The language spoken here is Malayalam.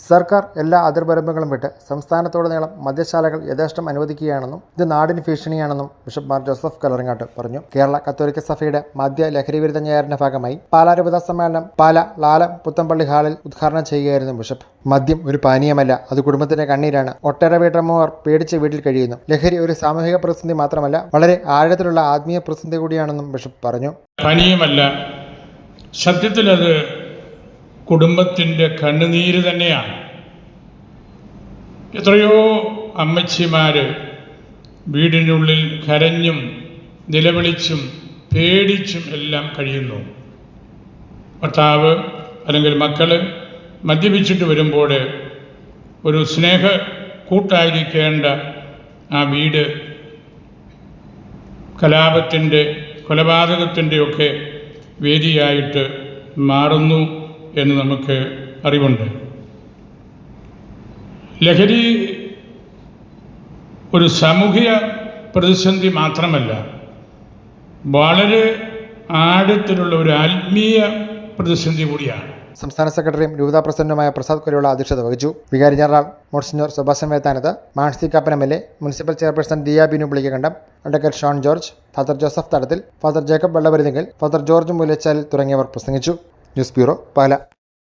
സർക്കാർ എല്ലാ അതിർവരമ്പുകളും വിട്ട് സംസ്ഥാനത്തോടുനീളം മദ്യശാലകൾ യഥേഷ്ടം അനുവദിക്കുകയാണെന്നും ഇത് നാടിന് ഭീഷണിയാണെന്നും ബിഷപ്പ് മാർ ജോസഫ് കല്ലറങ്ങാട്ട് പറഞ്ഞു. കേരള കത്തോലിക്ക സഭയുടെ മദ്യ ലഹരി വിരുദ്ധ ഞായറിന്റെ ഭാഗമായി പാലാ രൂപതാ സമ്മേളനം പാല ലാലം പുത്തമ്പള്ളി ഹാളിൽ ഉദ്ഘാടനം ചെയ്യുകയായിരുന്നു ബിഷപ്പ്. മദ്യം ഒരു പാനീയമല്ല, അത് കുടുംബത്തിന്റെ കണ്ണീരാണ്. ഒട്ടേറെ വീട്ടമ്മമാർ പേടിച്ച് വീട്ടിൽ കഴിയുന്നു. ലഹരി ഒരു സാമൂഹിക പ്രതിസന്ധി മാത്രമല്ല, വളരെ ആഴത്തിലുള്ള ആത്മീയ പ്രതിസന്ധി കൂടിയാണെന്നും ബിഷപ്പ് പറഞ്ഞു. പാനീയമല്ല, സത്യത്തിൽ അത് കുടുംബത്തിൻ്റെ കണ്ണുനീര് തന്നെയാണ്. എത്രയോ അമ്മച്ചിമാർ വീടിനുള്ളിൽ കരഞ്ഞും നിലവിളിച്ചും പേടിച്ചും എല്ലാം കഴിയുന്നു. ഭർത്താവ് അല്ലെങ്കിൽ മക്കൾ മദ്യപിച്ചിട്ട് വരുമ്പോൾ ഒരു സ്നേഹ കൂട്ടായിരിക്കേണ്ട ആ വീട് കലാപത്തിൻ്റെ കൊലപാതകത്തിൻ്റെയൊക്കെ വേദിയായിട്ട് മാറുന്നു എന്ന് നമുക്ക് അറിവുണ്ട്. ലഹരി ഒരു സാമൂഹിക പ്രതിസന്ധി മാത്രമല്ല, വളരെ ആഴത്തിലുള്ള ഒരു ആത്മീയ പ്രതിസന്ധി കൂടിയാണ്. സംസ്ഥാന സെക്രട്ടറിയും രൂപതാ പ്രസിഡന്റുമായ പ്രസാദ് കൊരിയുള്ള അധ്യക്ഷത വഹിച്ചു. വികാരി ജനറൽ മോൺസിഞ്ഞോർ സെബാസ്റ്റ്യൻ വേത്താനത്ത്, മാൻസി Kappan MLA, municipal chairperson Diya Binu Pulikakandam, advocate Shone George, father Joseph Thadathil, father Jacob Vellaparithinkal, father George Moolachalil തുടങ്ങിയവർ പ്രസംഗിച്ചു. ന്യൂസ് ബ്യൂറോ, പാല.